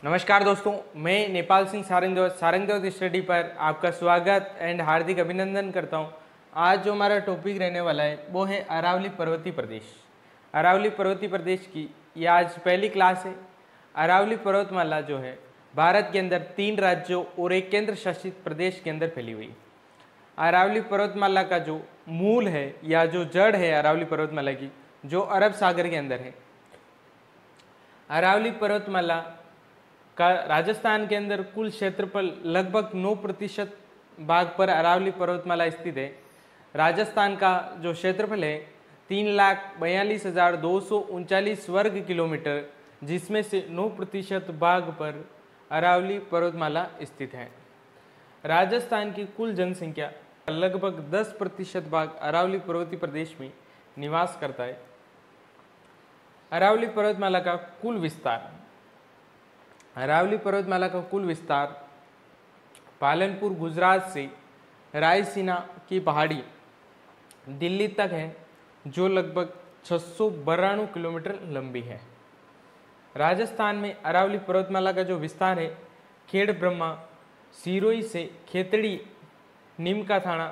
नमस्कार दोस्तों, मैं नेपाल सिंह सारंगदेव स्टडी पर आपका स्वागत एंड हार्दिक अभिनंदन करता हूं। आज जो हमारा टॉपिक रहने वाला है वो है अरावली पर्वतीय प्रदेश। अरावली पर्वतीय प्रदेश की ये आज पहली क्लास है। अरावली पर्वतमाला जो है भारत के अंदर 3 राज्यों और एक केंद्र शासित प्रदेश के अंदर फैली हुई। अरावली पर्वतमाला का जो मूल है या जो जड़ है अरावली पर्वतमाला की, जो अरब सागर के अंदर है। अरावली पर्वतमाला का राजस्थान के अंदर कुल क्षेत्रफल लगभग 9% भाग पर अरावली पर्वतमाला स्थित है। राजस्थान का जो क्षेत्रफल है 3,42,239 वर्ग किलोमीटर, जिसमें से 9% भाग पर अरावली पर्वतमाला स्थित है। राजस्थान की कुल जनसंख्या लगभग 10% भाग अरावली पर्वतीय प्रदेश में निवास करता है। अरावली पर्वतमाला का कुल विस्तार, अरावली पर्वतमाला का कुल विस्तार पालनपुर गुजरात से रायसीना की पहाड़ी दिल्ली तक है, जो लगभग 692 किलोमीटर लंबी है। राजस्थान में अरावली पर्वतमाला का जो विस्तार है खेड़ ब्रह्मा सिरोही से खेतड़ी नीमका थाना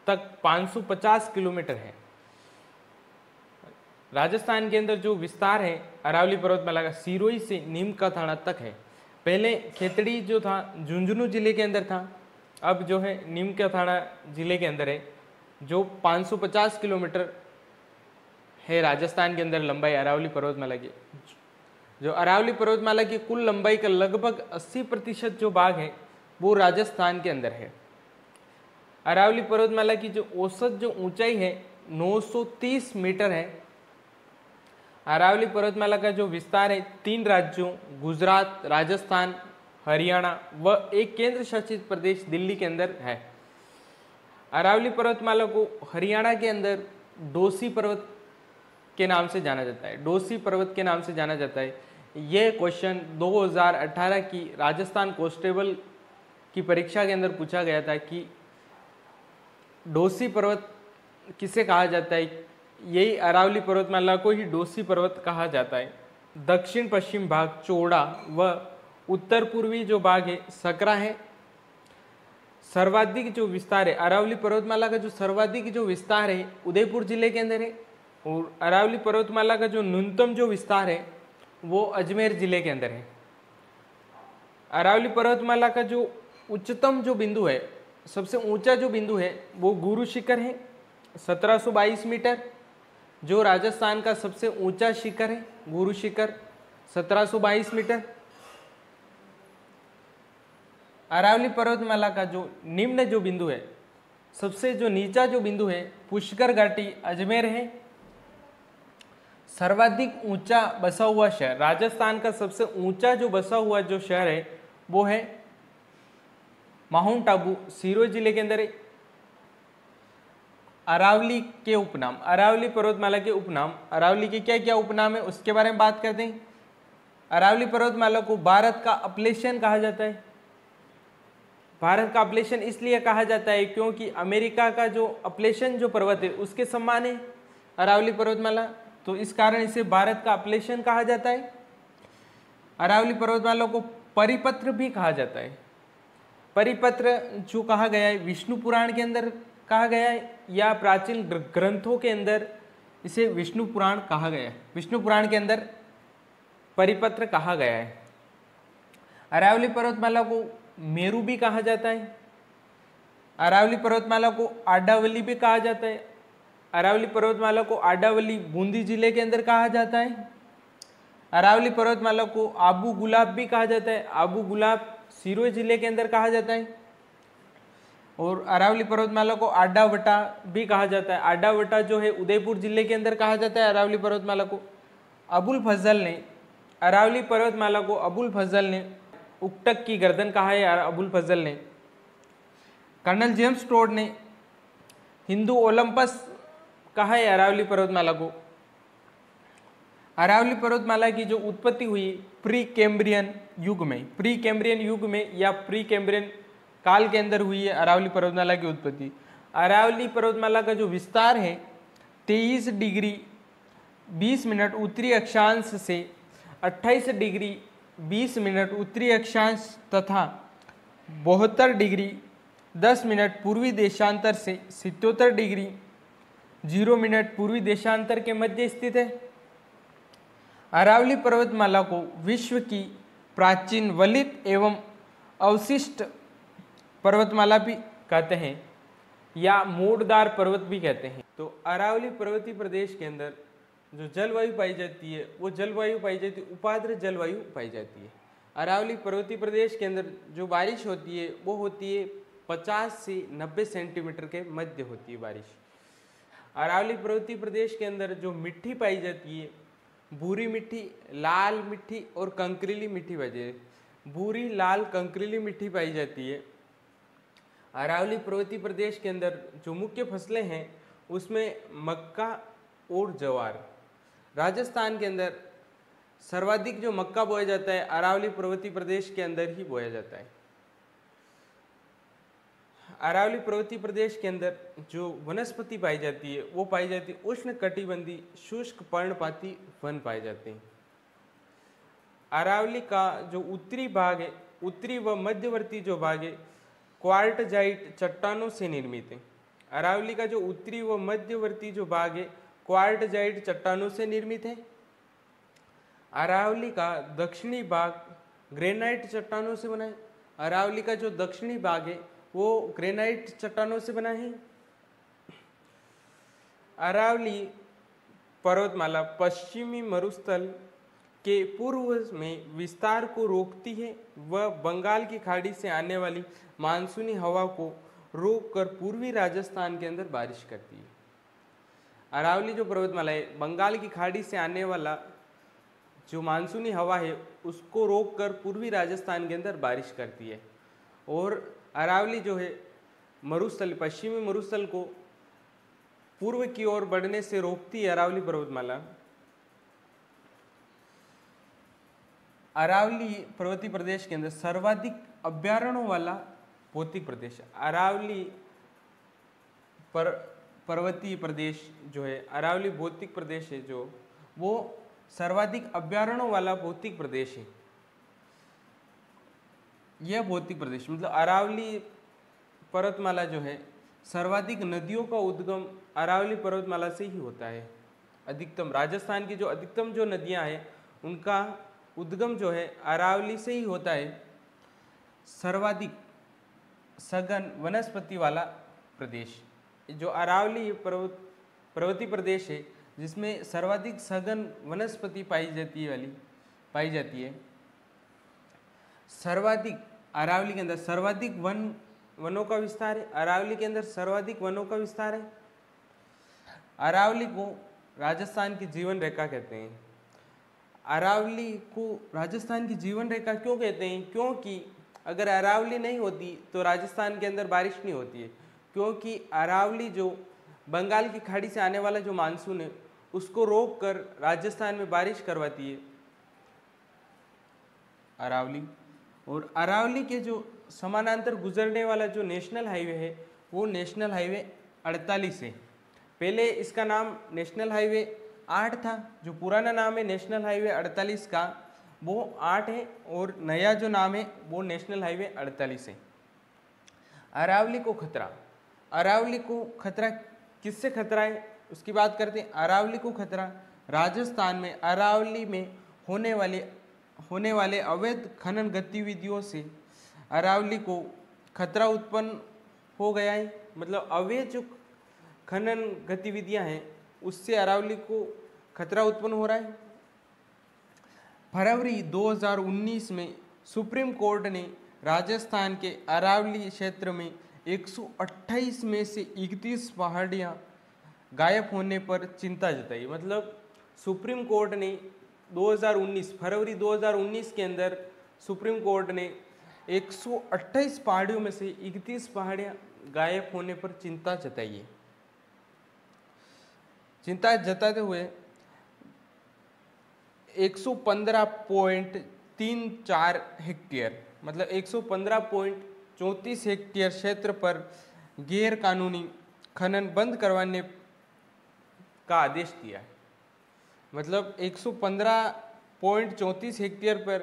तक 550 किलोमीटर है। राजस्थान के अंदर जो विस्तार है अरावली पर्वतमाला का सिरोही से नीमका थाना तक है। पहले खेतड़ी जो था झुंझुनू जिले के अंदर था, अब जो है नीमका थाना जिले के अंदर है, जो 550 किलोमीटर है राजस्थान के अंदर लंबाई अरावली पर्वतमाला की। जो अरावली पर्वतमाला की कुल लंबाई का लगभग 80% जो भाग है वो राजस्थान के अंदर है। अरावली पर्वतमाला की जो औसत जो ऊंचाई है 930 मीटर है। अरावली पर्वतमाला का जो विस्तार है 3 राज्यों गुजरात, राजस्थान, हरियाणा व एक केंद्र शासित प्रदेश दिल्ली के अंदर है। अरावली पर्वतमाला को हरियाणा के अंदर डोसी पर्वत के नाम से जाना जाता है। डोसी पर्वत के नाम से जाना जाता है। यह क्वेश्चन 2018 की राजस्थान कांस्टेबल की परीक्षा के अंदर पूछा गया था कि डोसी पर्वत किसे कहा जाता है। यही अरावली पर्वतमाला को ही डोसी पर्वत कहा जाता है। दक्षिण पश्चिम भाग चौड़ा व उत्तर पूर्वी जो भाग है सकरा है। सर्वाधिक जो विस्तार है अरावली पर्वतमाला का जो सर्वाधिक जो विस्तार है उदयपुर जिले के अंदर है, और अरावली पर्वतमाला का जो न्यूनतम जो विस्तार है वो अजमेर जिले के अंदर है। अरावली पर्वतमाला का जो उच्चतम जो बिंदु है, सबसे ऊंचा जो बिंदु है वो गुरु शिखर है 1722 मीटर, जो राजस्थान का सबसे ऊंचा शिखर है। गुरु शिखर 1722 मीटर। अरावली पर्वतमाला का जो निम्न जो बिंदु है, सबसे जो नीचा जो बिंदु है पुष्कर घाटी अजमेर है। सर्वाधिक ऊंचा बसा हुआ शहर, राजस्थान का सबसे ऊंचा जो बसा हुआ जो शहर है वो है माउंट आबू, सिरोही जिले के अंदर है। अरावली के उपनाम, अरावली पर्वतमाला के उपनाम, अरावली के क्या क्या उपनाम है उसके बारे में बात करते हैं। अरावली पर्वतमाला को भारत का अपलेशन कहा जाता है। भारत का अपलेशन इसलिए कहा जाता है क्योंकि अमेरिका का जो अपलेशन जो पर्वत है उसके समान है अरावली पर्वतमाला, तो इस कारण इसे भारत का अपलेशन कहा जाता है। अरावली पर्वतमाला को परिपत्र भी कहा जाता है। परिपत्र जो कहा गया है विष्णु पुराण के अंदर कहा गया है, या प्राचीन ग्रंथों के अंदर इसे विष्णु पुराण कहा गया है। विष्णु पुराण के अंदर परिपत्र कहा गया है। अरावली पर्वतमाला को मेरू भी कहा जाता है। अरावली पर्वतमाला को आडावली भी कहा जाता है। अरावली पर्वतमाला को आडावली बूंदी जिले के अंदर कहा जाता है। अरावली पर्वतमाला को आबू गुलाब भी कहा जाता है। आबू गुलाब सिरोही जिले के अंदर कहा जाता है। और अरावली पर्वतमाला को आडावटा भी कहा जाता है। आडावटा जो है उदयपुर जिले के अंदर कहा जाता है। अरावली पर्वतमाला को अबुल फजल ने, अरावली पर्वतमाला को अबुल फजल ने उक्टक की गर्दन कहा है। अबुल फजल ने, कर्नल जेम्स टोड ने हिंदू ओलंपस कहा है अरावली पर्वतमाला को। अरावली पर्वतमाला की जो उत्पत्ति हुई प्री कैम्ब्रियन युग में, प्री कैम्ब्रियन युग में या प्री कैम्ब्रियन काल के अंदर हुई है अरावली पर्वतमाला की उत्पत्ति। अरावली पर्वतमाला का जो विस्तार है 23 डिग्री 20 मिनट उत्तरी अक्षांश से 28 डिग्री 20 मिनट उत्तरी अक्षांश तथा 72 डिग्री 10 मिनट पूर्वी देशांतर से 77 डिग्री 0 मिनट पूर्वी देशांतर के मध्य स्थित है। अरावली पर्वतमाला को विश्व की प्राचीन वलित एवं अवशिष्ट पर्वतमाला भी कहते हैं या मोड़दार पर्वत भी कहते हैं। तो अरावली पर्वतीय प्रदेश के अंदर जो जलवायु पाई जाती है वो जलवायु पाई जाती है, उपाद्र जलवायु पाई जाती है। अरावली पर्वतीय प्रदेश के अंदर जो बारिश होती है वो होती है 50 से 90 सेंटीमीटर के मध्य होती है बारिश। अरावली पर्वतीय प्रदेश के अंदर जो मिट्टी पाई जाती है, भूरी मिट्टी, लाल मिट्टी और कंकरीली मिट्टी पाई जाती है। भूरी, लाल, कंकरीली मिट्टी पाई जाती है। अरावली पर्वतीय प्रदेश के अंदर जो मुख्य फसलें हैं उसमें मक्का और ज्वार। राजस्थान के अंदर सर्वाधिक जो मक्का बोया जाता है अरावली पर्वतीय प्रदेश के अंदर ही बोया जाता है। अरावली पर्वतीय प्रदेश के अंदर जो वनस्पति पाई जाती है वो पाई जाती है उष्ण कटिबंधीय शुष्क पर्णपाती वन पाए जाते हैं। अरावली का जो उत्तरी भाग है, उत्तरी व मध्यवर्ती जो भाग है क्वार्टजाइट चट्टानों से निर्मित है। अरावली का जो उत्तरी व मध्यवर्ती जो भाग है क्वार्टजाइट चट्टानों से निर्मित है। अरावली का दक्षिणी भाग ग्रेनाइट चट्टानों से बना है। अरावली का जो दक्षिणी भाग है वो ग्रेनाइट चट्टानों से बना है। अरावली पर्वतमाला पश्चिमी मरुस्थल के पूर्व में विस्तार को रोकती है व बंगाल की खाड़ी से आने वाली मानसूनी हवा को रोककर पूर्वी राजस्थान के अंदर बारिश करती है। अरावली जो पर्वतमाला है बंगाल की खाड़ी से आने वाला जो मानसूनी हवा है उसको रोककर पूर्वी राजस्थान के अंदर बारिश करती है। और अरावली जो है मरुस्थल, पश्चिमी मरुस्थल को पूर्व की ओर बढ़ने से रोकती है अरावली पर्वतमाला। अरावली पर्वतीय प्रदेश के अंदर सर्वाधिक अभ्यारण्यों वाला भौतिक प्रदेश। अरावली पर्वतीय प्रदेश जो है, अरावली भौतिक प्रदेश है जो वो सर्वाधिक अभ्यारण्यों वाला भौतिक प्रदेश है। यह भौतिक प्रदेश मतलब अरावली पर्वतमाला जो है सर्वाधिक नदियों का उद्गम अरावली पर्वतमाला से ही होता है। अधिकतम राजस्थान की जो अधिकतम जो नदियां हैं उनका उद्गम जो है अरावली से ही होता है। सर्वाधिक सघन वनस्पति वाला प्रदेश जो अरावली पर्वतीय प्रदेश है जिसमें सर्वाधिक सघन वनस्पति पाई जाती है। सर्वाधिक अरावली के अंदर सर्वाधिक वनों का विस्तार है। अरावली के अंदर सर्वाधिक वनों का विस्तार है। अरावली को राजस्थान की जीवन रेखा कहते हैं। अरावली को राजस्थान की जीवन रेखा क्यों कहते हैं? क्योंकि अगर अरावली नहीं होती तो राजस्थान के अंदर बारिश नहीं होती है। क्योंकि अरावली जो बंगाल की खाड़ी से आने वाला जो मानसून है उसको रोक कर राजस्थान में बारिश करवाती है अरावली। और अरावली के जो समानांतर गुजरने वाला जो नेशनल हाईवे है वो नेशनल हाईवे 48 है। पहले इसका नाम नेशनल हाईवे 8 था। जो पुराना नाम है नेशनल हाईवे 48 का वो 8 है और नया जो नाम है वो नेशनल हाईवे 48 है। अरावली को खतरा, अरावली को खतरा किससे खतरा है उसकी बात करते हैं। अरावली को खतरा राजस्थान में अरावली में होने वाले अवैध खनन गतिविधियों से अरावली को खतरा उत्पन्न हो गया है। मतलब अवैध जो खनन गतिविधियां हैं उससे अरावली को खतरा उत्पन्न हो रहा है। फरवरी 2019 में सुप्रीम कोर्ट ने राजस्थान के अरावली क्षेत्र में 128 में से 31 पहाड़ियां गायब होने पर चिंता जताई। मतलब सुप्रीम कोर्ट ने 2019 फरवरी 2019 के अंदर सुप्रीम कोर्ट ने 128 पहाड़ियों में से 31 पहाड़ियां गायब होने पर चिंता जताई है। चिंता जताते हुए 115.34 हेक्टेयर मतलब 115.34 हेक्टेयर क्षेत्र पर गैर कानूनी खनन बंद करवाने का आदेश दिया है। मतलब 115.34 हेक्टेयर पर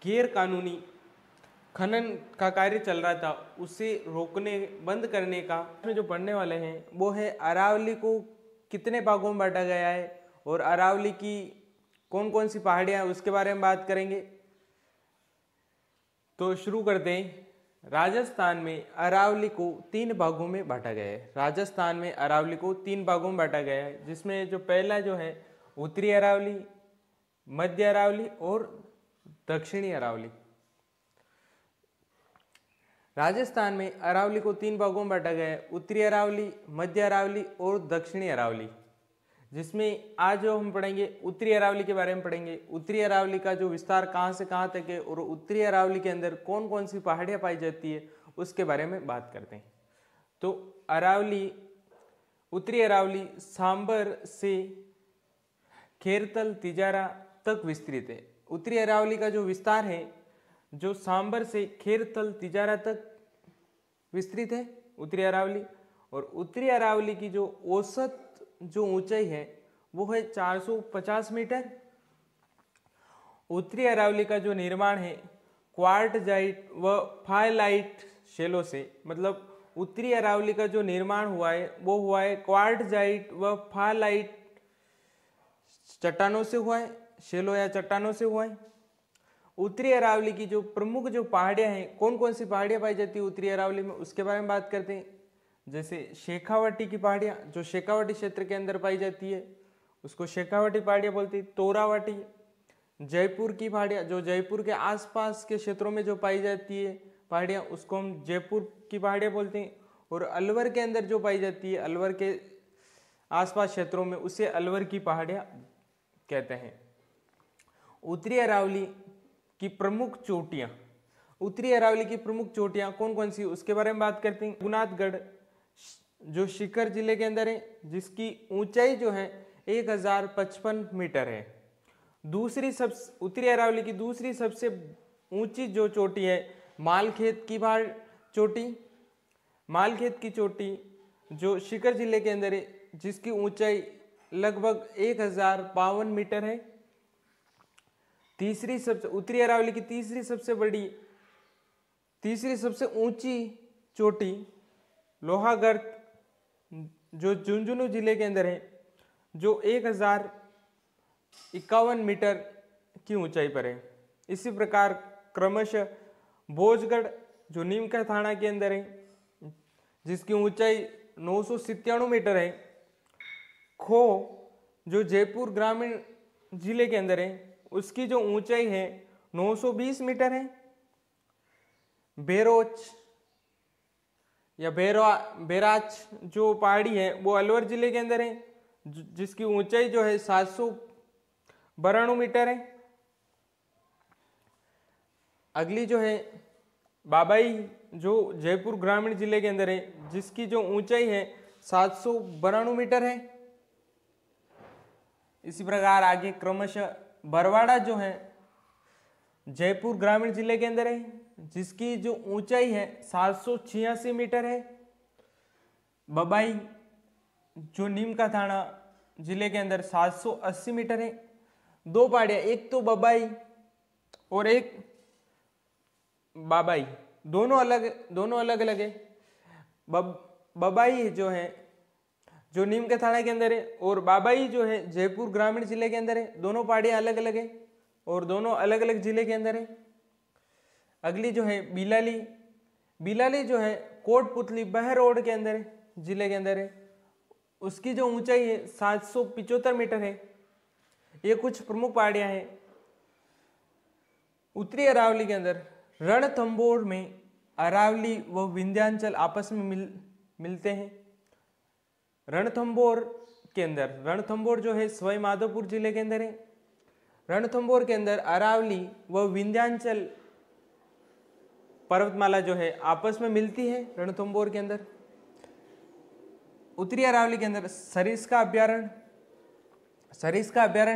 गैर कानूनी खनन का कार्य चल रहा था उसे रोकने बंद करने का इसमें जो पढ़ने वाले हैं वो है अरावली को कितने भागों में बांटा गया है और अरावली की कौन कौन सी पहाड़ियां हैं उसके बारे में बात करेंगे। तो शुरू करते हैं। राजस्थान में अरावली को 3 भागों में बांटा गया है। राजस्थान में अरावली को 3 भागों में बांटा गया है, जिसमें जो पहला जो है उत्तरी अरावली, मध्य अरावली और दक्षिणी अरावली। राजस्थान में अरावली को 3 भागों में बांटा गया है, उत्तरी अरावली, मध्य अरावली और दक्षिणी अरावली, जिसमें आज जो हम पढ़ेंगे उत्तरी अरावली के बारे में पढ़ेंगे। उत्तरी अरावली का जो विस्तार कहाँ से कहाँ तक है और उत्तरी अरावली के अंदर कौन कौन सी पहाड़ियाँ पाई जाती है उसके बारे में बात करते हैं। तो अरावली, उत्तरी अरावली सांबर से खेरतल तिजारा तक विस्तृत है। उत्तरी अरावली का जो विस्तार है जो सांबर से खेरतल तिजारा तक विस्तृत है उत्तरी अरावली। और उत्तरी अरावली की जो औसत जो ऊंचाई है वो है 450 मीटर। उत्तरी अरावली का जो निर्माण है क्वार्टजाइट व फाइलाइट शैलों से, मतलब उत्तरी अरावली का जो निर्माण हुआ है वो हुआ है क्वार्टजाइट व फाइलाइट चट्टानों से हुआ है, शैलों या चट्टानों से हुआ है। उत्तरी अरावली की जो प्रमुख जो पहाड़ियां हैं, कौन कौन सी पहाड़ियां पाई जाती है उत्तरी अरावली में उसके बारे में बात करते हैं। जैसे शेखावटी की पहाड़ियां जो शेखावटी क्षेत्र के अंदर पाई जाती है उसको शेखावटी पहाड़ियां बोलती है। तोरावटी, जयपुर की पहाड़ियां जो जयपुर के आसपास के क्षेत्रों में जो पाई जाती है पहाड़ियां उसको हम जयपुर की पहाड़ियां बोलते हैं। और अलवर के अंदर जो पाई जाती है अलवर के आसपास क्षेत्रों में उसे अलवर की पहाड़ियां कहते हैं। उत्तरी अरावली की प्रमुख चोटियां, उत्तरी अरावली की प्रमुख चोटियां कौन कौन सी उसके बारे में बात करते हैं। रघुनाथगढ़ जो सीकर जिले के अंदर है जिसकी ऊंचाई जो है 1055 मीटर है। उत्तरी अरावली की दूसरी सबसे ऊंची जो चोटी है मालखेत की पहाड़ चोटी, मालखेत की चोटी जो सीकर जिले के अंदर है जिसकी ऊंचाई लगभग 1052 मीटर है। उत्तरी अरावली की तीसरी सबसे ऊंची चोटी लोहागढ़ जो झुंझुनू जिले के अंदर है जो 1051 मीटर की ऊंचाई पर है। इसी प्रकार क्रमशः भोजगढ़ जो नीमका थाना के अंदर है जिसकी ऊंचाई 997 मीटर है। खो जो जयपुर ग्रामीण जिले के अंदर है उसकी जो ऊंचाई है 920 मीटर है। बेरोच या बेराच जो पहाड़ी है वो अलवर जिले के अंदर है जिसकी ऊंचाई जो है 792 मीटर है। अगली जो है बाबाई जो जयपुर ग्रामीण जिले के अंदर है जिसकी जो ऊंचाई है 792 मीटर है। इसी प्रकार आगे क्रमशः बरवाड़ा जो है जयपुर ग्रामीण जिले के अंदर है जिसकी जो ऊंचाई है 786 मीटर है। बबाई जो नीमका थाना जिले के अंदर 780 मीटर है। 2 पहाड़ियां, एक तो बबाई और एक बाबाई, दोनों अलग अलग है। बबाई जो है जो नीमका थाना के अंदर है और बाबाई जो है जयपुर ग्रामीण जिले के अंदर है। दोनों पहाड़ियां अलग अलग है और दोनों अलग अलग जिले के अंदर है। अगली जो है बिलाली जो है कोटपुतली बहरोड के अंदर है, जिले के अंदर है। उसकी जो ऊंचाई है 775 मीटर है। ये कुछ प्रमुख पहाड़ियां हैं। उत्तरी अरावली के अंदर रणथंभौर में अरावली व विंध्याचल आपस में मिलते हैं। रणथंभौर के अंदर, रणथंभौर जो है सवाई माधोपुर जिले के अंदर है। रणथंभौर के अंदर अरावली व विंध्याचल पर्वतमाला जो है आपस में मिलती है रणथंभौर के अंदर। उत्तरी अरावली के अंदर सरिस्का अभ्यारण्य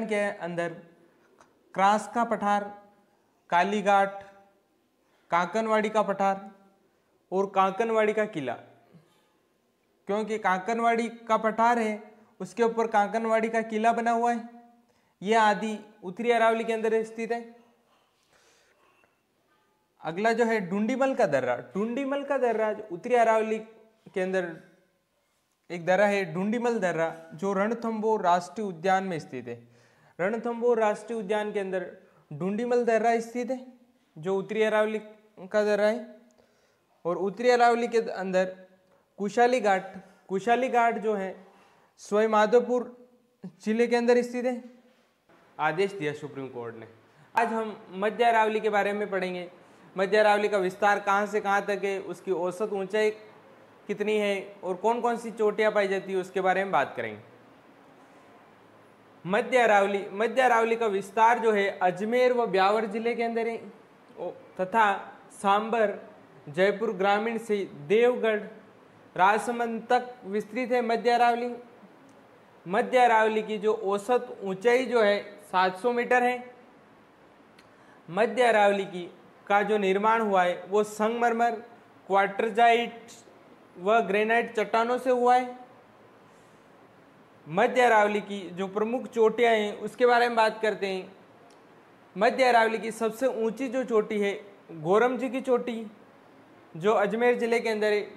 के अंदर क्रास का पठार, कालीघाट, कांकनवाड़ी का पठार और कांकनवाड़ी का किला, क्योंकि कांकनवाड़ी का पठार है उसके ऊपर कांकनवाड़ी का किला बना हुआ है। यह आदि उत्तरी अरावली के अंदर स्थित है। अगला जो है डुंडीमल का दर्रा। डुंडीमल का दर्रा जो उत्तरी अरावली के अंदर एक दर्रा है, डुंडीमल दर्रा, जो रणथंभौर राष्ट्रीय उद्यान में स्थित है। रणथंभौर राष्ट्रीय उद्यान के अंदर डुंडीमल दर्रा स्थित है, जो उत्तरी अरावली का दर्रा है। और उत्तरी अरावली के अंदर कुशाली घाट, कुशाली घाट जो है सवाई माधोपुर जिले के अंदर स्थित है। आदेश दिया सुप्रीम कोर्ट ने। आज हम मध्य अरावली के बारे में पढ़ेंगे। मध्य अरावली का विस्तार कहाँ से कहाँ तक है, उसकी औसत ऊंचाई कितनी है और कौन कौन सी चोटियाँ पाई जाती है, उसके बारे में बात करेंगे। मध्य अरावली का विस्तार जो है अजमेर व ब्यावर जिले के अंदर है तथा सांबर, जयपुर ग्रामीण से देवगढ़, राजसमंद तक विस्तृत है मध्य अरावली। मध्य अरावली की जो औसत ऊंचाई जो है 700 मीटर है। मध्य अरावली की का जो निर्माण हुआ है वो संगमरमर, क्वार्टरजाइट व ग्रेनाइट चट्टानों से हुआ है। मध्य अरावली की जो प्रमुख चोटियां हैं उसके बारे में बात करते हैं। मध्य अरावली की सबसे ऊंची जो चोटी है गोरमजी की चोटी, जो अजमेर जिले के अंदर है।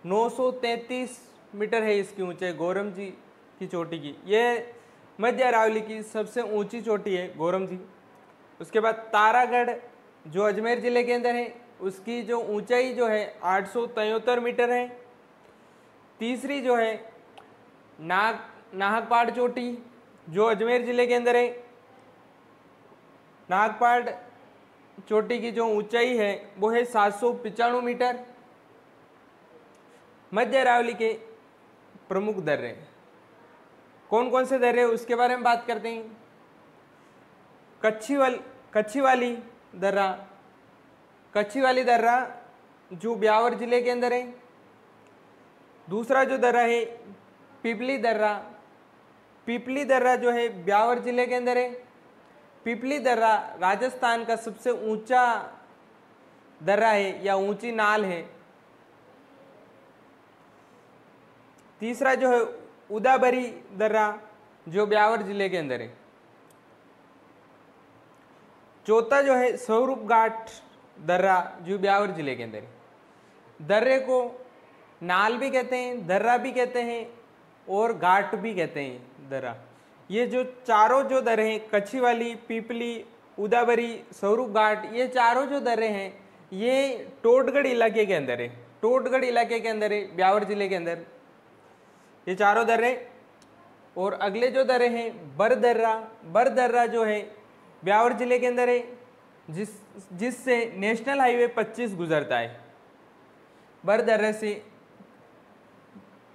933 मीटर है इसकी ऊंचाई गोरमजी की चोटी की। यह मध्य अरावली की सबसे ऊंची चोटी है गोरमजी। उसके बाद तारागढ़ जो अजमेर जिले के अंदर है, उसकी जो ऊंचाई जो है 873 मीटर है। तीसरी जो है नाहकपाड़ चोटी जो अजमेर जिले के अंदर है। नाहकपाड़ चोटी की जो ऊंचाई है वो है 795 मीटर। मध्य अरावली के प्रमुख दर्रे कौन कौन से दर्रे उसके बारे में बात करते हैं। कच्छीवाली दर्रा, कच्छीवाली दर्रा जो ब्यावर जिले के अंदर है। दूसरा जो दर्रा है पिपली दर्रा, पिपली दर्रा जो है ब्यावर जिले के अंदर है। पिपली दर्रा राजस्थान का सबसे ऊंचा दर्रा है या ऊंची नाल है। तीसरा जो है उदाबरी दर्रा जो ब्यावर जिले के अंदर है। चौथा जो है स्वरूप घाट दर्रा जो ब्यावर जिले के अंदर है। दर्रे को नाल भी कहते हैं, दर्रा भी कहते हैं और घाट भी कहते हैं दर्रा। ये जो चारों जो दर्रे हैं कच्छीवाली, पिपली, उदाबरी, स्वरूप घाट, ये चारों जो दर्रे हैं ये टोटगढ़ इलाके के अंदर है। टोटगढ़ इलाके के अंदर है ब्यावर जिले के अंदर ये चारों दर्रे। और अगले जो दर्रे हैं बरदर्रा जो है ब्यावर जिले के अंदर है, जिससे नेशनल हाईवे 25 गुजरता है। बरदर्रे से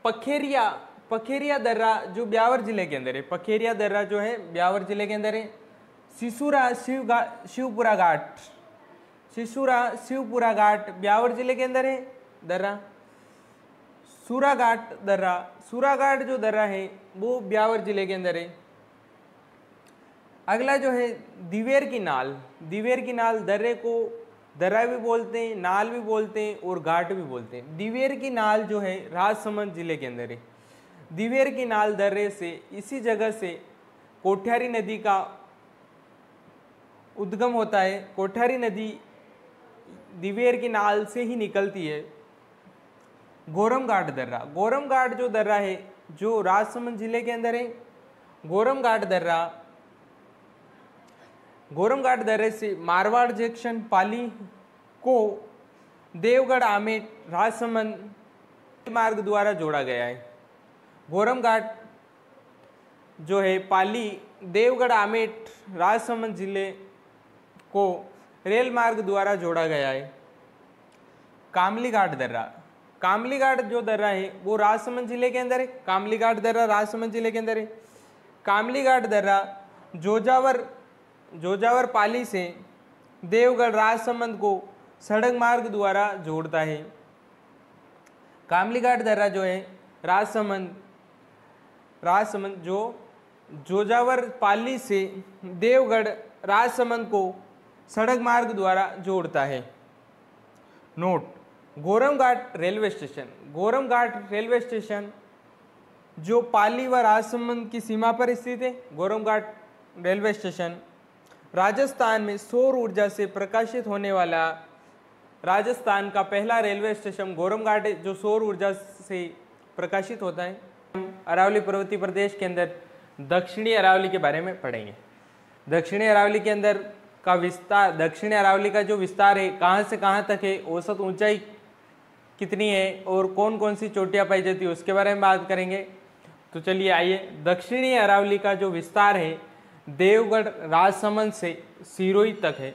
पखेरिया दर्रा जो ब्यावर जिले के अंदर है। पखेरिया दर्रा जो है ब्यावर जिले के अंदर है। शिवपुरा घाट ब्यावर जिले के अंदर है दर्रा। सूरा घाट जो दर्रा है वो ब्यावर जिले के अंदर है। अगला जो है दिवेर की नाल दर्रे को दर्रा भी बोलते हैं, नाल भी बोलते हैं और घाट भी बोलते हैं। दिवेर की नाल जो है राजसमंद जिले के अंदर है। दिवेर की नाल दर्रे से इसी जगह से कोठ्यारी नदी का उद्गम होता है। कोठ्यारी नदी दिवेर की नाल से ही निकलती है। गोरम घाट जो दर्रा है जो राजसमंद जिले के अंदर है। गोरम घाट दर्रे से मारवाड़ जंक्शन पाली को देवगढ़ आमेर राजसमंद मार्ग द्वारा जोड़ा गया है। गोरम घाट जो है पाली, देवगढ़ आमेर राजसमंद जिले को रेल मार्ग द्वारा जोड़ा गया है। कामली घाट जो दर्रा है वो राजसमंद जिले के अंदर है। कामली घाट दर्रा राजसमंद जिले के अंदर है। कामली घाट दर्रा जोजावर पाली से देवगढ़ राजसमंद को सड़क मार्ग द्वारा जोड़ता है। कामली घाट दर्रा जो है राजसमंद जो जोजावर पाली से देवगढ़ राजसमंद को सड़क मार्ग द्वारा जोड़ता है। नोट: गोरम घाट रेलवे स्टेशन जो पाली व राजसमंद की सीमा पर स्थित है। गोरम घाट रेलवे स्टेशन राजस्थान में सौर ऊर्जा से प्रकाशित होने वाला राजस्थान का पहला रेलवे स्टेशन गोरमघाट है जो सौर ऊर्जा से प्रकाशित होता है। अरावली पर्वतीय प्रदेश के अंदर दक्षिणी अरावली के बारे में पढ़ेंगे। दक्षिणी अरावली के अंदर का विस्तार, दक्षिणी अरावली का जो विस्तार है कहाँ से कहाँ तक है, औसत ऊंचाई कितनी है और कौन कौन सी चोटियाँ पाई जाती है उसके बारे में बात करेंगे। तो चलिए आइए, दक्षिणी अरावली का जो विस्तार है देवगढ़ राजसमंद से सिरोही तक है।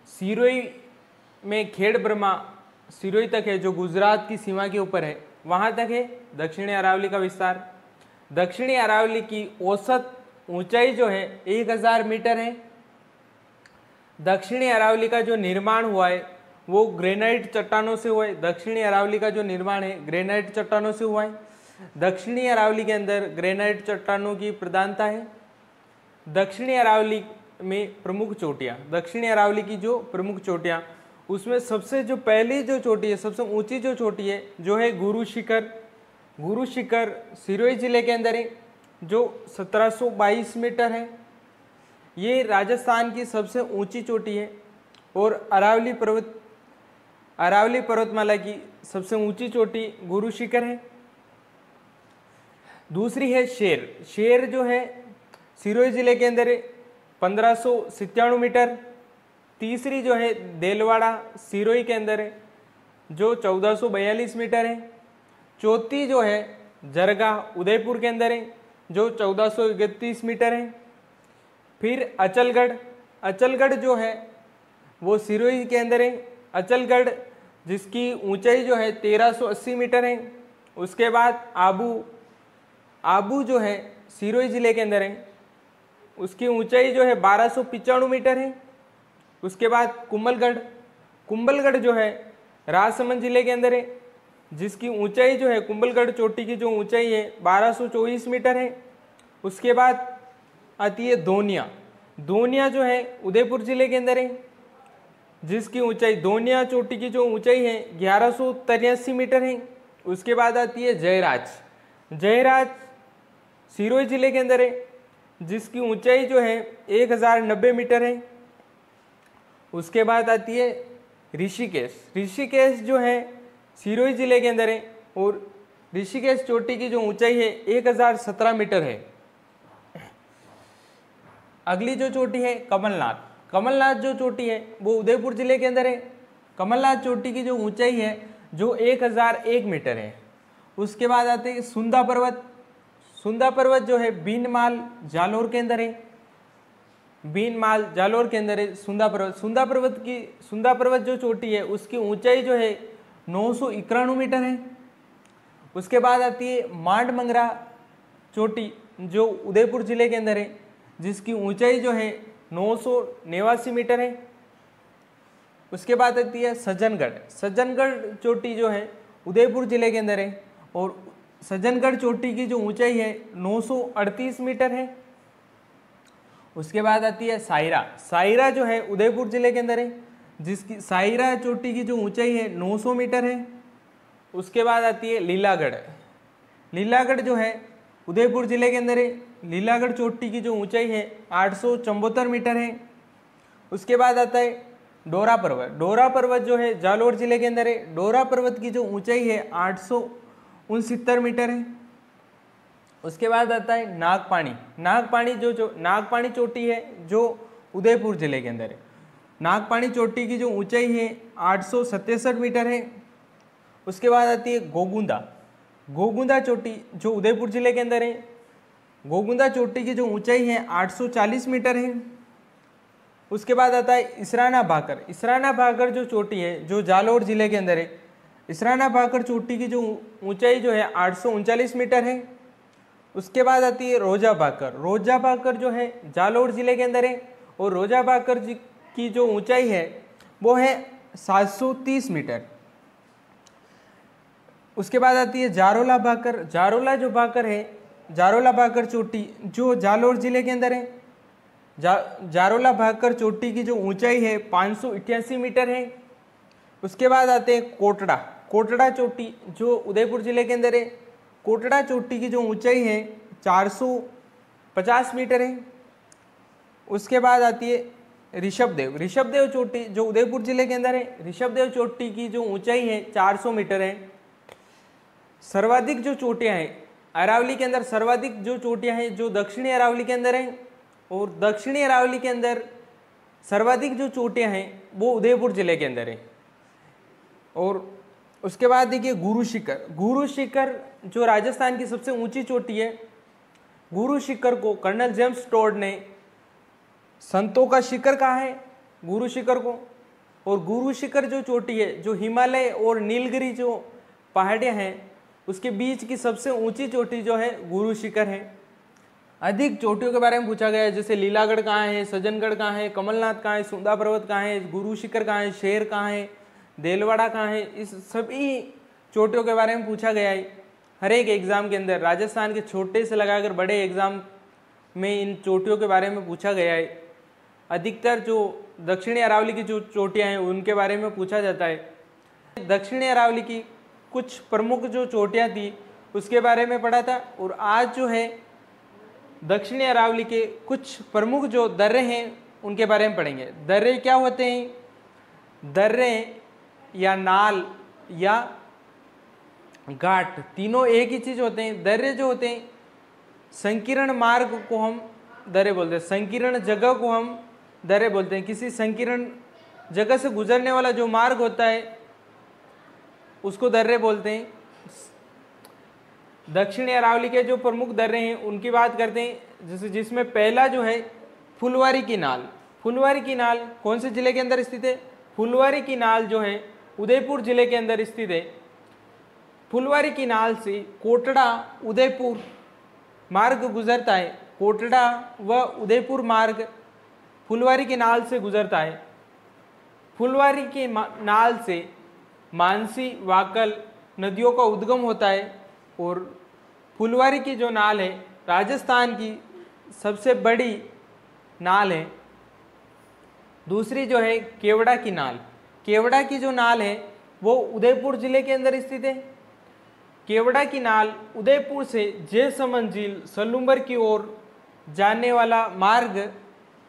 सिरोही में खेड़ ब्रह्मा सिरोही तक है जो गुजरात की सीमा के ऊपर है, वहाँ तक है दक्षिणी अरावली का विस्तार। दक्षिणी अरावली की औसत ऊंचाई जो है 1000 मीटर है। दक्षिणी अरावली का जो निर्माण हुआ है वो ग्रेनाइट चट्टानों से हुआ है। दक्षिणी अरावली का जो निर्माण है ग्रेनाइट चट्टानों से हुआ है। दक्षिणी अरावली के अंदर ग्रेनाइट चट्टानों की प्रधानता है। दक्षिणी अरावली में प्रमुख चोटियाँ, दक्षिणी अरावली की जो प्रमुख चोटियाँ, उसमें सबसे जो पहली जो चोटी है, सबसे ऊंची जो चोटी है जो है गुरु शिखर। गुरु शिखर सिरोही जिले के अंदर है जो 1722 मीटर है। ये राजस्थान की सबसे ऊंची चोटी है। और अरावली पर्वतमाला की सबसे ऊंची चोटी गुरु शिखर है। दूसरी है शेर। शेर जो है सिरोही जिले के अंदर है 1597 मीटर। तीसरी जो है देलवाड़ा सिरोही के अंदर है जो 1442 मीटर है। चौथी जो है जरगा उदयपुर के अंदर है जो 1431 मीटर है। फिर अचलगढ़, अचलगढ़ जो है वो सिरोही के अंदर है। अचलगढ़ जिसकी ऊंचाई जो है 1380 मीटर है। उसके बाद आबू, आबू जो है सिरोही जिले के अंदर है, उसकी ऊंचाई जो है 1295 मीटर है। उसके बाद कुंभलगढ़, कुंभलगढ़ जो है राजसमंद जिले के अंदर है जिसकी ऊंचाई जो है कुंभलगढ़ चोटी की जो ऊंचाई है 1224 मीटर है। उसके बाद आती है दोनिया। दोनिया जो है उदयपुर जिले के अंदर है जिसकी ऊंचाई, दोनिया चोटी की जो ऊंचाई है 1183 मीटर है। उसके बाद आती है जयराज। जयराज सिरोही जिले के अंदर है जिसकी ऊंचाई जो है 1090 मीटर है। उसके बाद आती है ऋषिकेश। ऋषिकेश जो है सिरोही जिले के अंदर है और ऋषिकेश चोटी की जो ऊंचाई है 1017 मीटर है। अगली जो चोटी है कमलनाथ। कमलनाथ जो चोटी है वो उदयपुर जिले के अंदर है। कमलनाथ चोटी की जो ऊंचाई है जो 1001 मीटर है। उसके बाद आते हैं सुंदा पर्वत। सुंदा पर्वत जो है बीनमाल जालोर के अंदर है। बीनमाल जालोर के अंदर है सुंदा पर्वत। सुंदा पर्वत जो चोटी है उसकी ऊंचाई जो है 991 मीटर है। उसके बाद आती है मांडमंगरा चोटी जो उदयपुर जिले के अंदर है जिसकी ऊंचाई जो है 989 मीटर है। उसके बाद आती है सज्जनगढ़। सज्जनगढ़ चोटी जो है उदयपुर जिले के अंदर है और सज्जनगढ़ चोटी की जो ऊंचाई है 938 मीटर है। उसके बाद आती है सायरा। सायरा जो है उदयपुर जिले के अंदर है जिसकी सायरा चोटी की जो ऊंचाई है 900 मीटर है। उसके बाद आती है लीलागढ़। लीलागढ़ जो है उदयपुर जिले के अंदर है। लीलागढ़ चोटी की जो ऊंचाई है 874 मीटर है। उसके बाद आता है डोरा पर्वत। डोरा पर्वत जो है जालोर जिले के अंदर है। डोरा पर्वत की जो ऊंचाई है 869 मीटर है। उसके बाद आता है नागपानी। नागपानी जो नागपानी चोटी है जो उदयपुर जिले के अंदर है। नागपानी चोटी की जो ऊंचाई है 867 मीटर है। उसके बाद आती है गोगुंदा। गोगुंदा चोटी जो उदयपुर जिले के अंदर है। गोगुंदा चोटी की जो ऊंचाई है 840 मीटर है। उसके बाद आता है इसराना भाकर। इसराना भाकर जो चोटी है जो जालोर जिले के अंदर है। इसराना भाकर चोटी की जो ऊंचाई जो है 839 मीटर है। उसके बाद आती है रोजा भाकर। रोजा भाकर जो है जालोर जिले के अंदर है और रोजा भाकर जी की जो ऊंचाई है वो है 730 मीटर। उसके बाद आती है जारोला भाकर। जारोला जो भाकर है, जारोला भाकर चोटी जो जालोर जिले के अंदर है। जारोला भाकर चोटी की जो ऊंचाई है 588 मीटर है। उसके बाद आते हैं कोटड़ा। कोटड़ा चोटी जो उदयपुर जिले के अंदर है। कोटड़ा चोटी की जो ऊंचाई है 450 मीटर है। उसके बाद आती है ऋषभदेव। ऋषभदेव चोटी जो उदयपुर जिले के अंदर है, ऋषभदेव चोटी की जो ऊंचाई है 400 मीटर है। सर्वाधिक जो चोटियां हैं अरावली के अंदर, सर्वाधिक जो चोटियां हैं जो दक्षिणी अरावली के अंदर हैं, और दक्षिणी अरावली के अंदर सर्वाधिक जो चोटियां हैं वो उदयपुर जिले के अंदर है। और उसके बाद देखिए गुरु शिखर। गुरु शिखर जो राजस्थान की सबसे ऊंची चोटी है, गुरु शिखर को कर्नल जेम्स टोड ने संतों का शिखर कहा है गुरु शिखर को। और गुरु शिखर जो चोटी है जो हिमालय और नीलगिरी जो पहाड़ियाँ हैं उसके बीच की सबसे ऊंची चोटी जो है गुरु शिखर है। अधिक चोटियों के बारे में पूछा गया है, जैसे लीलागढ़ कहाँ है, सज्जनगढ़ कहाँ है, कमलनाथ कहाँ है, सुंदा पर्वत कहाँ है, गुरु शिखर कहाँ है, शेर कहाँ है, देलवाड़ा कहाँ है। इस सभी चोटियों के बारे में पूछा गया है हर एक एग्ज़ाम के अंदर। राजस्थान के छोटे से लगाकर बड़े एग्ज़ाम में इन चोटियों के बारे में पूछा गया है। अधिकतर जो दक्षिणी अरावली की जो चोटियाँ हैं उनके बारे में पूछा जाता है। दक्षिणी अरावली की कुछ प्रमुख जो चोटियाँ थी उसके बारे में पढ़ा था। और आज जो है दक्षिणी अरावली के कुछ प्रमुख जो दर्रे हैं उनके बारे में पढ़ेंगे। दर्रे क्या होते हैं? दर्रे या नाल या घाट तीनों एक ही चीज़ होते हैं। दर्रे जो होते हैं संकीर्ण मार्ग को हम दर्रे बोलते हैं, संकीर्ण जगह को हम दर्रे बोलते हैं। किसी संकीर्ण जगह से गुजरने वाला जो मार्ग होता है उसको दर्रे बोलते हैं। दक्षिणी अरावली के जो प्रमुख दर्रे हैं उनकी बात करते हैं, जैसे जिसमें पहला जो है फुलवारी की नाल। फुलवारी की नाल कौन से जिले के अंदर स्थित है? फुलवारी की नाल जो है उदयपुर जिले के अंदर स्थित है। फुलवारी की नाल से कोटड़ा उदयपुर मार्ग गुजरता है। कोटड़ा व उदयपुर मार्ग फुलवारी की नाल से गुजरता है। फुलवारी की नाल से मानसी वाकल नदियों का उद्गम होता है। और फुलवारी की जो नाल है राजस्थान की सबसे बड़ी नाल है। दूसरी जो है केवड़ा की नाल। केवड़ा की जो नाल है वो उदयपुर जिले के अंदर स्थित है। केवड़ा की नाल उदयपुर से जयसमंद झील सलूम्बर की ओर जाने वाला मार्ग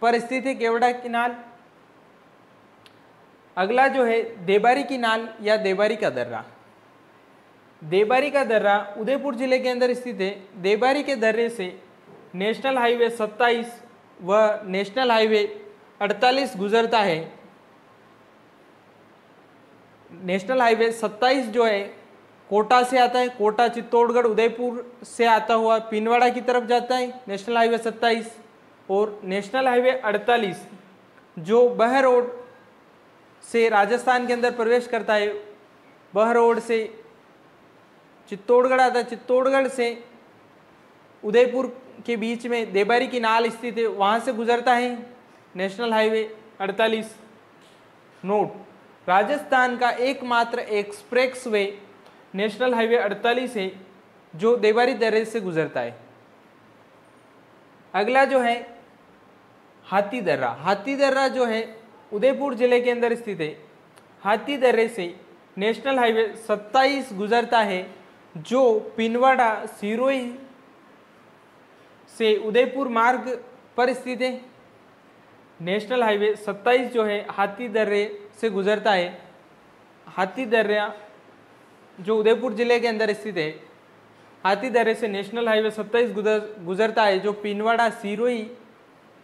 पर स्थित है केवड़ा की नाल। अगला जो है देबारी की नाल या देबारी का दर्रा। देबारी का दर्रा उदयपुर जिले के अंदर स्थित है। देबारी के दर्रे से नेशनल हाईवे 27 व नेशनल हाईवे 48 गुजरता है। नेशनल हाईवे 27 जो है कोटा से आता है, कोटा चित्तौड़गढ़ उदयपुर से आता हुआ पिनवाड़ा की तरफ जाता है नेशनल हाईवे 27। और नेशनल हाईवे 48 जो बहरोड से राजस्थान के अंदर प्रवेश करता है, बहरोड से चित्तौड़गढ़ आता है, चित्तौड़गढ़ से उदयपुर के बीच में देबारी की नाल स्थित है, वहाँ से गुजरता है नेशनल हाईवे 48। नोट, राजस्थान का एकमात्र एक्सप्रेस वे नेशनल हाईवे 48 है जो देबारी दर्रे से गुजरता है। अगला जो है हाथी दर्रा। हाथी दर्रा जो है उदयपुर जिले के अंदर स्थित है। हाथी दर्रे से नेशनल हाईवे 27 गुजरता है जो पिनवाड़ा सिरोही से उदयपुर मार्ग पर स्थित है। नेशनल हाईवे 27 जो है हाथी दर्रे से गुजरता है। हाथी दर्रा जो उदयपुर जिले के अंदर स्थित है, हाथी दर्रे से नेशनल हाईवे 27 गुजरता है जो पिनवाड़ा सिरोही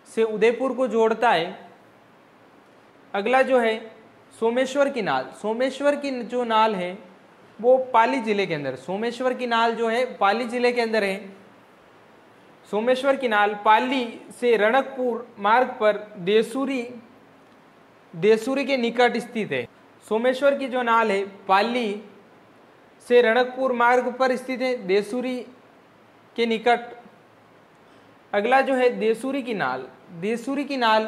से उदयपुर को जोड़ता है। अगला जो है सोमेश्वर की नाल। सोमेश्वर की जो नाल है वो पाली जिले के अंदर, सोमेश्वर की नाल जो है पाली जिले के अंदर है। सोमेश्वर की नाल पाली से रणकपुर मार्ग पर देसूरी के निकट स्थित है। सोमेश्वर की जो नाल है पाली से रणकपुर मार्ग पर स्थित है, देसूरी के निकट। अगला जो है देसूरी की नाल। देसूरी की नाल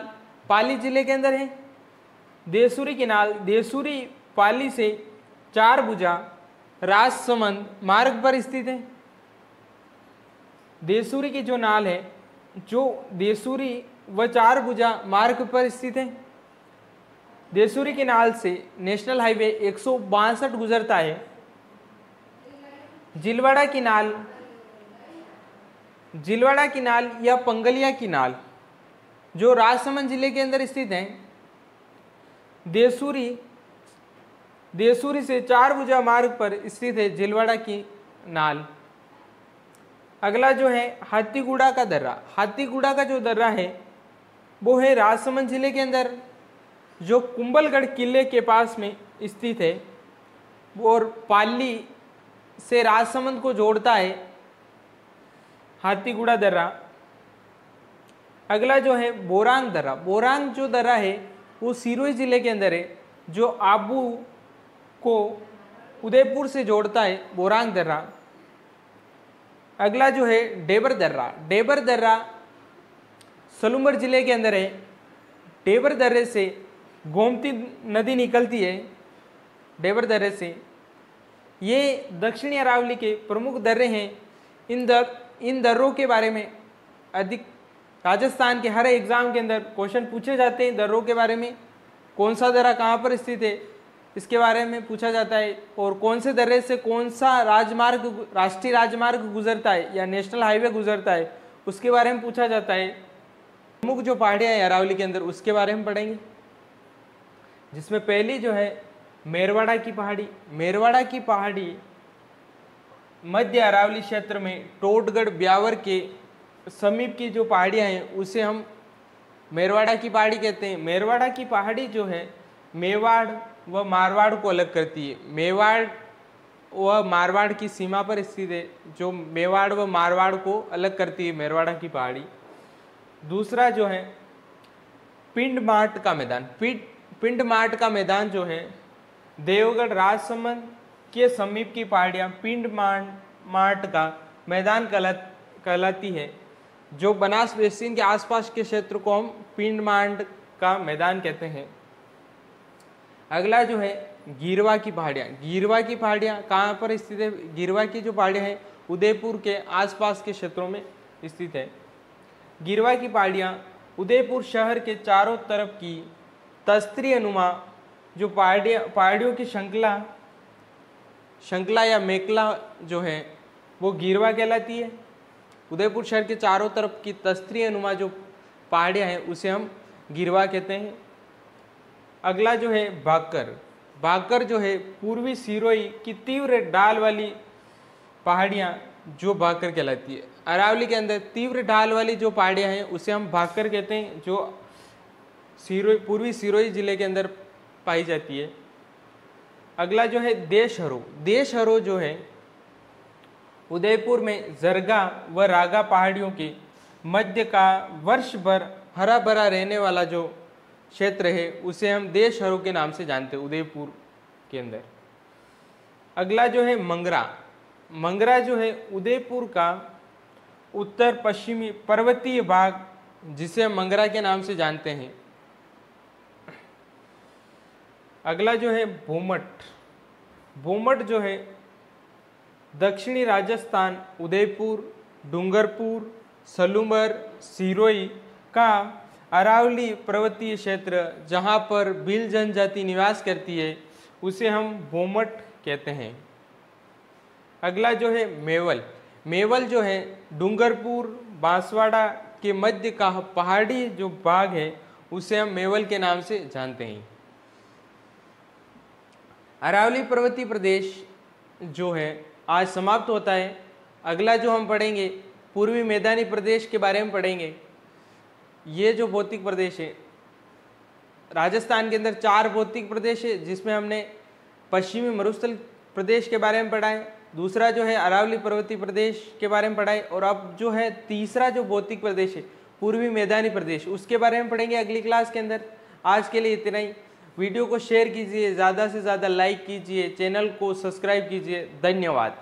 पाली जिले के अंदर है। देसूरी की नाल देसूरी पाली से चारभुजा राजसमंद मार्ग पर स्थित है। देसूरी की जो नाल है जो देसूरी व चारभुजा मार्ग पर स्थित है। देसूरी की नाल से नेशनल हाईवे 162 गुजरता है। जिलवाड़ा की नाल या पंगलिया की नाल। जो राजसमंद जिले के अंदर स्थित है। देसूरी से 4 भुजा मार्ग पर स्थित है जिलवाड़ा की नाल। अगला जो है हाथीगुड़ा का दर्रा। हाथीगुड़ा का जो दर्रा है वो है राजसमंद जिले के अंदर, जो कुंभलगढ़ किले के पास में स्थित है और पाली से राजसमंद को जोड़ता है हाथीगुड़ा दर्रा। अगला जो है बोरांग दर्रा। बोरांग जो दर्रा है वो सिरोही जिले के अंदर है, जो आबू को उदयपुर से जोड़ता है बोरांग दर्रा। अगला जो है डेबर दर्रा। डेबर दर्रा सलूमर जिले के अंदर है। डेबर दर्रे से गोमती नदी निकलती है। डेबर दर्रे से ये दक्षिणी अरावली के प्रमुख दर्रे हैं। इन दर्रों के बारे में अधिक राजस्थान के हर एग्जाम के अंदर क्वेश्चन पूछे जाते हैं। दर्रों के बारे में कौन सा दर्रा कहाँ पर स्थित है इसके बारे में पूछा जाता है, और कौन से दर्रे से कौन सा राजमार्ग, राष्ट्रीय राजमार्ग गुजरता है या नेशनल हाईवे गुजरता है उसके बारे में पूछा जाता है। प्रमुख जो पहाड़ियाँ हैं अरावली के अंदर उसके बारे में पढ़ेंगे, जिसमें पहली जो है मेरवाड़ा की पहाड़ी। मेरवाड़ा की पहाड़ी मध्य अरावली क्षेत्र में टोटगढ़ ब्यावर के समीप की जो पहाड़ियाँ हैं उसे हम मेरवाड़ा की पहाड़ी कहते हैं। मेरवाड़ा की पहाड़ी जो है मेवाड़ व मारवाड़ को अलग करती है। मेवाड़ व मारवाड़ की सीमा पर स्थित है, जो मेवाड़ व मारवाड़ को अलग करती है मेरवाड़ा की पहाड़ी। दूसरा जो है पिंड मार्ट का मैदान। पिंड मार्ट का मैदान जो है देवगढ़ राजसमंद के समीप की पहाड़ियाँ पिंड मार्ट का मैदान कहलाती है, जो बनास बेसिन के आसपास के क्षेत्र को हम पिंड मार्ट का मैदान कहते हैं। अगला जो है गिरवा की पहाड़ियाँ। गिरवा की पहाड़ियाँ कहाँ पर स्थित है? गिरवा की जो पहाड़ियाँ हैं उदयपुर के आसपास के क्षेत्रों में स्थित है। गिरवा की पहाड़ियाँ उदयपुर शहर के चारों तरफ की तस्त्री अनुमा जो पहाड़ियों की श्रृंखला या मेखला जो है वो गिरवा कहलाती है। उदयपुर शहर के चारों तरफ की तस्त्री अनुमा जो पहाड़ियाँ हैं उसे हम गिरवा कहते हैं। अगला जो है भाकर। भाकर जो है पूर्वी सिरोही की तीव्र ढाल वाली पहाड़ियाँ जो भाकर कहलाती है। अरावली के अंदर तीव्र ढाल वाली जो पहाड़ियाँ हैं उसे हम भाकर कहते हैं, जो पूर्वी सिरोही जिले के अंदर पाई जाती है। अगला जो है देशहरो। देशहरो जो है उदयपुर में जरगा व रागा पहाड़ियों के मध्य का वर्ष भर हरा भरा रहने वाला जो क्षेत्र है उसे हम देशहरो के नाम से जानते हैं उदयपुर के अंदर। अगला जो है मंगरा। मंगरा जो है उदयपुर का उत्तर पश्चिमी पर्वतीय भाग जिसे हम मंगरा के नाम से जानते हैं। अगला जो है भूमठ। भूमठ जो है दक्षिणी राजस्थान उदयपुर, डूंगरपुर, सलूमर, सिरोही का अरावली पर्वतीय क्षेत्र जहाँ पर भील जनजाति निवास करती है उसे हम भूमठ कहते हैं। अगला जो है मेवल। मेवल जो है डूंगरपुर बांसवाड़ा के मध्य का पहाड़ी जो भाग है उसे हम मेवल के नाम से जानते हैं। अरावली पर्वतीय प्रदेश जो है आज समाप्त होता है। अगला जो हम पढ़ेंगे पूर्वी मैदानी प्रदेश के बारे में पढ़ेंगे। ये जो भौतिक प्रदेश है राजस्थान के अंदर 4 भौतिक प्रदेश है, जिसमें हमने पश्चिमी मरुस्थल प्रदेश के बारे में पढ़ा है, दूसरा जो है अरावली पर्वतीय प्रदेश के बारे में पढ़ा है, और अब जो है तीसरा जो भौतिक प्रदेश है पूर्वी मैदानी प्रदेश उसके बारे में पढ़ेंगे अगली क्लास के अंदर। आज के लिए इतना ही। वीडियो को शेयर कीजिए, ज़्यादा से ज़्यादा लाइक कीजिए, चैनल को सब्सक्राइब कीजिए। धन्यवाद।